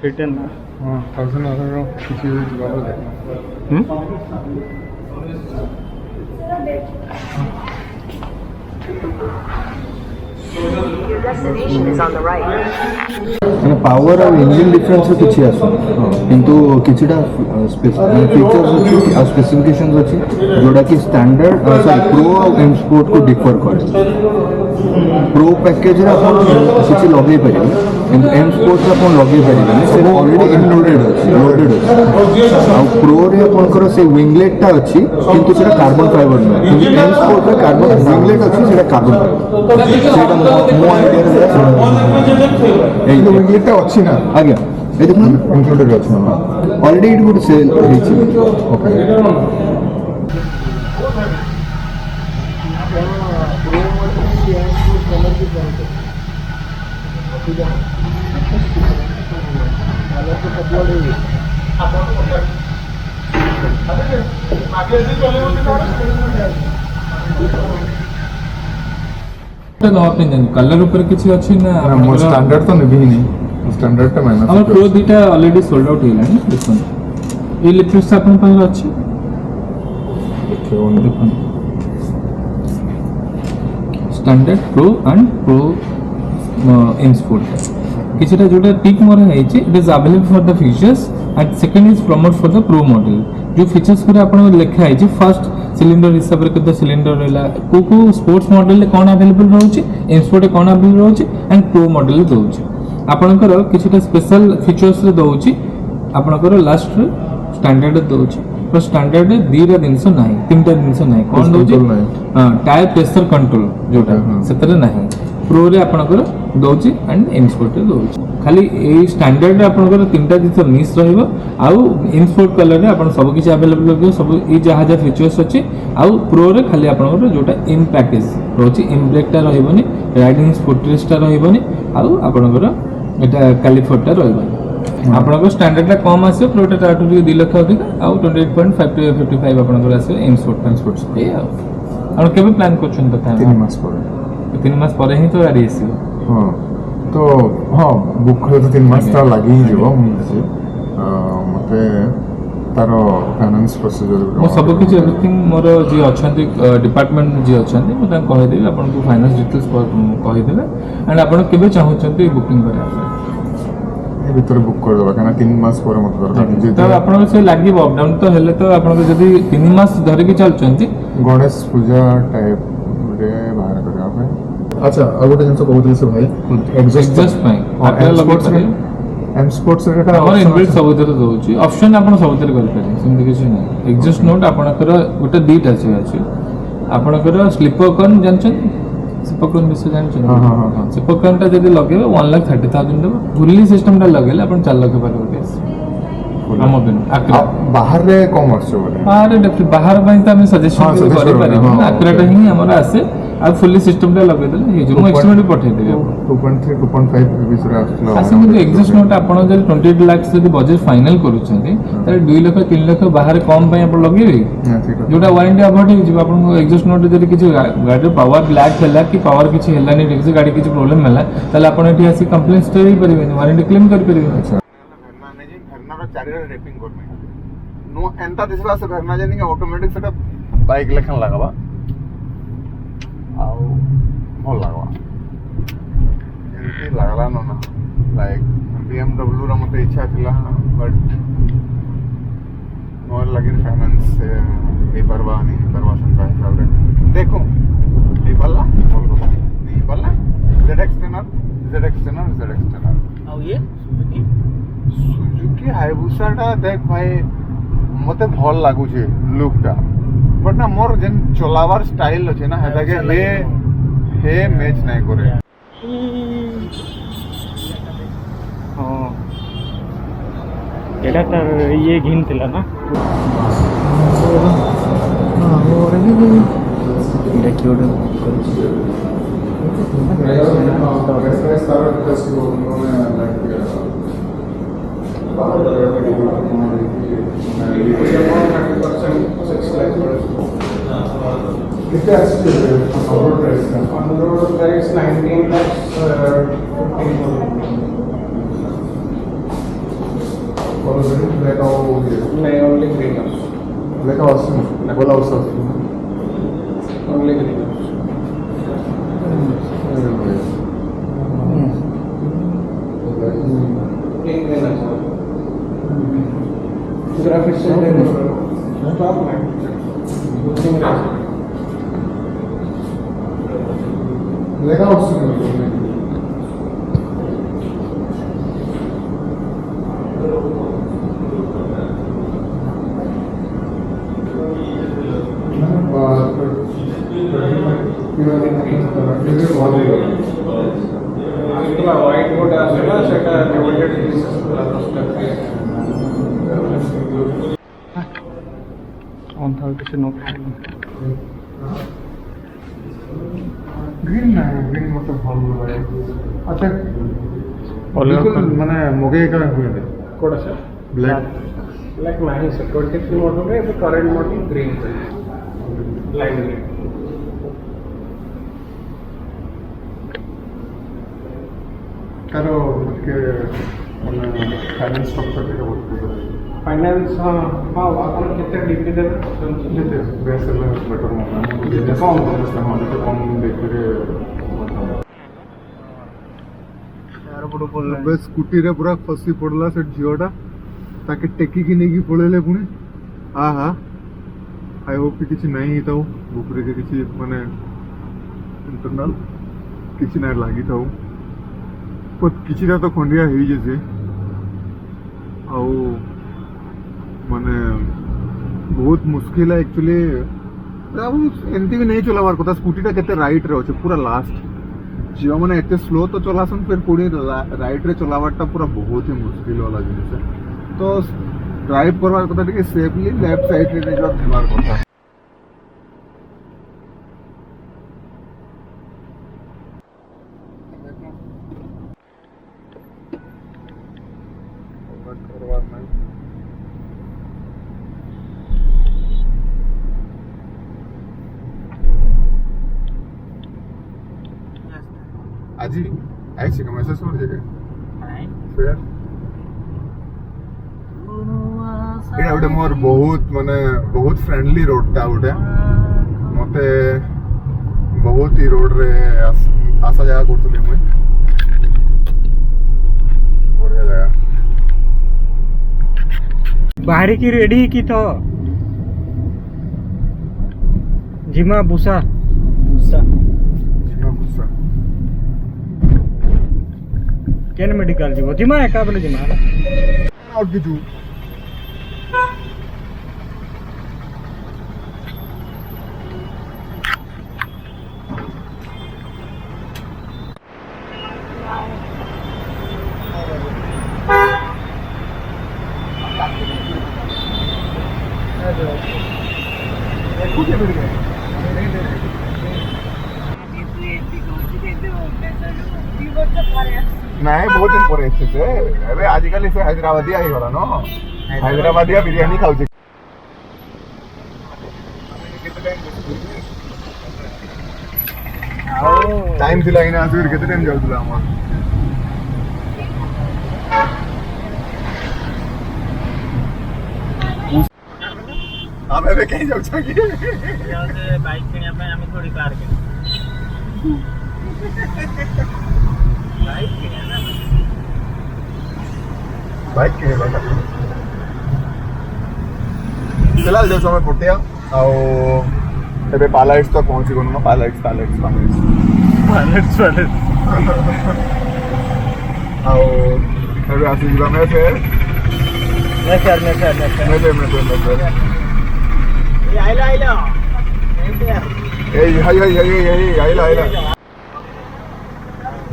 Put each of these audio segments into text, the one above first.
Return ନା ହଁ 1000 କିଛି ଯିବା ବୋଧେ। Your destination is on the right. ମାନେ ପାୱାର ଆଉ ଇଞ୍ଜିନ୍ ଡିଫରେନ୍ସ କିଛି ଆସୁନି କିନ୍ତୁ କିଛିଟା ଫିଚର୍ସ ଅଛି ଆଉ ସ୍ପେସିଫିକେସନ୍ସ ଅଛି ଯେଉଁଟାକି ଷ୍ଟାଣ୍ଡାର୍ଡ ସରି ପ୍ରୋ ଆଉ ଏମ୍ ସ୍ପୋର୍ଟକୁ ଡିଫର କରେ। ପ୍ରୋ ପ୍ୟାକେଜରେ ଆପଣ କିଛି ଲଗେଇ ପାରିବେ କିନ୍ତୁ ଏମ୍ ସ୍ପୋର୍ଟରେ ଆପଣ ଲଗେଇ ପାରିବେନି, ସେ ଅଲରେଡ଼ି ଇନକ୍ଲୁଡେଡ୍ ଅଛି, ଲୋଡେଡ୍ ଅଛି। ଆଉ ପ୍ରୋରେ ଆପଣଙ୍କର ସେ ୱିଙ୍ଗଲେଟ୍ଟା ଅଛି କିନ୍ତୁ ସେଇଟା କାର୍ବନ ଫାଇବର ନୁହେଁ, କିନ୍ତୁ ଏମ୍ ସ୍ପୋର୍ଟରେ କାର୍ବନ ୱିଙ୍ଗଲେଟ୍ ଅଛି, ସେଇଟା କାର୍ବନ ଫାଇବର। ସେଇଟା ମୋ ଆଇଡ଼ିଆରେ ଏଇ ୱିଙ୍ଗଲେଟ୍ଟା ଅଛି ନା? ଆଜ୍ଞା এই দেখুন ଇନକ୍ଲୁଡେଡ୍ ଅଛି ନା? অলরেডি ଏଇଠି ଗୋଟେ ସେଲ୍ ହେଇଛି। ଓକେ। कलर ऊपर किसी अच्छी ना मोर स्टैंडर्ड तो नेबी ही नहीं, स्टैंडर्ड टा माइनस हमर प्रो दुटा ऑलरेडी सोल्ड आउट हेलानी देखो ये लिपस्टिक अपन पास अच्छी देखो standard pro and pro M sport किछटा जोटा टिक मोर है it is available for the features and second is promote for the pro model जो फीचर्स पर अपन लिखा है फर्स्ट सिलिंडर हिसाब रे केते सिलिंडर रहला को स्पोर्ट्स मॉडल ले कोन अवेलेबल रहउची एम स्पोर्ट कोन अवेलेबल रहउची एंड प्रो मॉडल ले दउची आपनकर किछटा स्पेशल फीचर्स रे दउची आपनकर लास्ट रे स्टैंडर्ड दउची पर स्टैंडर्ड रे दीरा दिनस नाही तीनटा दिनस नाही कोन दउची टायर प्रेशर कंट्रोल जोटा सेतरे नाही प्रो रे आपनकर दउची एंड एम स्पोर्ट रे दउची खाली ए स्टैंडर्ड रे आपनकर तीनटा जिस मिस रहइबो आउ एम स्पोर्ट कलर रे आपन सब किछ अवेलेबल रहइबो सब ई जहा जा फीचर्स अछि आउ प्रो रे खाली आपनकर जोटा एम पैकेज रहउची एम ब्रेक टा रहइबोनी राइडिंग फुटरेस्ट टा रहइबोनी आउ आपनकर एटा कैलिफोर्टा रहइबो आपनकर स्टैंडर्ड टा कम आसे प्रो टा टाटू 2 लाख अधिक आउ 28.5 to 55 आपनकर आसे एम स्पोर्ट ए आउ केबे प्लान करछन तथा 3 मास पर 3 मास पर ही तो गाड़ी आसीबो हाँ तो हाँ बुक कले तो 3 मास ता लागि ही जीवो मते तारो फाइनेंस प्रोसीजर मो सब किछ एवरीथिंग मोर जे अछंती डिपार्टमेंट जे अछंती मो तां कहि देबी आपन को फाइनेंस डिटेल्स कहि देबे एंड आपन केबे चाहउछंती बुकिंग करे ए भीतर बुक कर देबा काना 3 मास पर मत दरकार जे तो आपन से लागि अप डाउन तो हेले तो आपन को जदी 3 मास धरि की चलचंती गणेश पूजा टाइप रे बाहर करबा पे अच्छा आ गोटे जंस कहउतले से भाई एग्जॉस्ट पई आपन लगोट एम स्पोर्ट्स रे का हमर इनबिल्ट सबुतर दउची ऑप्शन आपन सबुतर कर पारे सिंधी किछ नै एग्जॉस्ट नोट आपनकर गोटे दीट अछि आपनकर स्लीपर कन जानछन स्लीपर कन विषय जानछन हां स्लीपर कन ता जदी लगेबे 1,30,000 देबो फुल्ली सिस्टम ता लगेले आपन 4 लाख पर होते हम बिन आकरा बाहर रे कॉमर्स बोले बाहर पई त हम सजेशन करि पारे आकरा ता ही हमर आसे आ फुल्ली सिस्टम ता लगे देले हे जो एस्टिमेट पठे देबे 2.3 2.5 बीस रे आसला आसे मुझे एग्जॉस्ट नोट आपन जदी 28 लाख जदी बजेट फाइनल करूछन्ती त 2 लाख 3 लाख बाहर कम पई आपन लगेबे जोटा वारंटी अबॉर्ड हे जिबा आपन एग्जॉस्ट नोट जदी किछ गाडी पावर ब्लैक हैला कि पावर किछ हैला नि किछ गाडी किछ प्रॉब्लम हैला तले आपन एठी आसी कंप्लेंट स्टोरी परिबे वारंटी क्लेम कर परिबे भरना चारि रेपिंग करमे नो एंता दिसला से भरना जानि के ऑटोमेटिक सेटा बाइक लेखन लगावा आउ भल लागवा एमती लागला न ना लाइक BMW रा मते इच्छा थिला बट मोर लगिन फाइनेंस से ए परवा संका हिसाब रे देखो ए बल्ला बोल को नी बल्ला ZX टनर आउ ये सुजुकी हायबुसा टा देख भाई मते भल लागु छे लुक टा बट ना मोर जेन चलावार स्टाइल अछि ना हेता के हे मैच नहीं करे हां एटा त ये घिन थिला ना और एटा क्योड ब्लैक आउट नहीं only green house black house बोला house only green house green house graphics से टॉप में ब्लैक हाउस व्हाइट बोर्ड आसेगा সেটা ডিভাইডেড পিসেস পুরো 10 नो ग्रीन ना ग्रीन मतलब ভালো লাগে আচ্ছা बिल्कुल মানে মগে का हुए कोड আছে ब्लैक ब्लैक नहीं सर 23 मॉडल है ये current model green light green কারো के মানে ফাইনান্স স্ট্রাকচার থেকে বলতে फाइनेंस हाँ हाँ अपन कितने डिग्री दे যেতে বেসেল বেটার মনে হয় কম হলে কম দেখে ଏବେ ସ୍କୁଟିରେ ପୁରା ଖସି ପଡ଼ିଲା ସେ ଝିଅଟା ତାକେ ଟେକିକି ନେଇକି ପଳେଇଲେ ପୁଣି ଆହା ଆଇ ହୋପ୍ କି କିଛି ନାହିଁ ହେଇଥାଉ ବୁକୁରେ କିଛି ମାନେ ଇଣ୍ଟରନାଲ କିଛି ନାହିଁ ଲାଗିଥାଉ କିଛିଟା ତ ଖଣ୍ଡିଆ ହେଇଯାଇଛି ଆଉ ମାନେ ବହୁତ ମୁସ୍କିଲ ଆକ୍ଚୁଆଲି ଆଉ ଏମିତି ବି ନେଇ ଚଲାବାର କଥା ସ୍କୁଟିଟା କେତେ ରାଇଟ୍ରେ ଅଛି ପୁରା ଲାଷ୍ଟ ଝିଅମାନେ ଏତେ ସ୍ଲୋ ତ ଚଲାସନ୍ ଫେର୍ ପୁଣି ରାଇଟ୍ରେ ଚଲାବାରଟା ପୁରା ବହୁତ ହି ମୁସ୍କିଲ ବାଲା ଜିନିଷ ତ ଡ୍ରାଇଭ୍ କରବାର କଥା ଟିକେ ସେଫଲି ଲେଫ୍ଟ ସାଇଡ୍ରେ ନିଜର ଥିବାର କଥା করবার নাই আজি আইছে কে মেসেজ করে দেবে ফের এটা ওটা মোর বহুত মানে বহুত ফ্রেন্ডলি রোডটা ওটা মতে বহুত ই রোড রে আসা যাওয়া করতুলি মুই বড়িয়া জায়গা बाहरी की रेडी की तो जिमा बुसा जिमा बुसा केन मेडिकल जीवो जिमा एका बोले जिमा और किछु नहीं बहुत दिन पर अच्छे से अबे आजकल से हैदराबादिया ही गला नो हैदराबादिया बिरयानी खाऊ टाइम थिला इना आसुर केते टाइम जाउतला हमर ଆମେ ଏବେ କେହି ଯାଉଛ କି बाइक किनिया पे हम थोड़ी कार के बाइक किनिया ना बाइक किने बाइक फिलहाल जो समय पुटिया ଆଉ ଏବେ ପାଲାଇଟ୍ସ ତ ପହଞ୍ଚି ଗଲୁ ନା ପାଲାଇଟ୍ସ ଆଉ ଏବେ ଆସିଯିବା ଆମେ ଫେର आइला आइला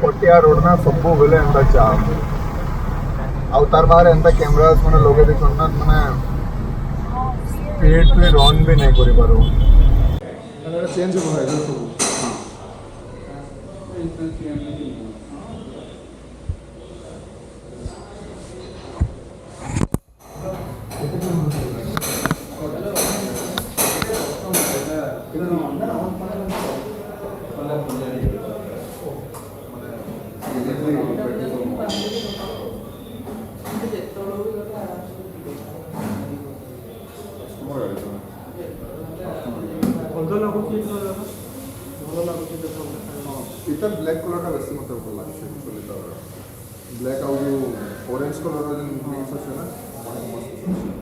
पटिया रोड ना सबु बेले एंता जाम आउ तार बाहर एंता कैमरास माने लोगे देखन ना माने स्पीड पे रन भी नहीं करि पारो चेंज हो है सब ଏଇଟା ବ୍ଲାକ୍ କଲର୍ଟା ବେଶୀ ମୋତେ ଭଲ ଲାଗୁଛି ଆକ୍ଚୁଆଲି ତାର ବ୍ଲାକ୍ ଆଉ ଯେଉଁ ଅରେଞ୍ଜ କଲର୍ର ଯେଉଁ ମିକ୍ସ ଅଛି ନା ମସ୍ତ ଅଛି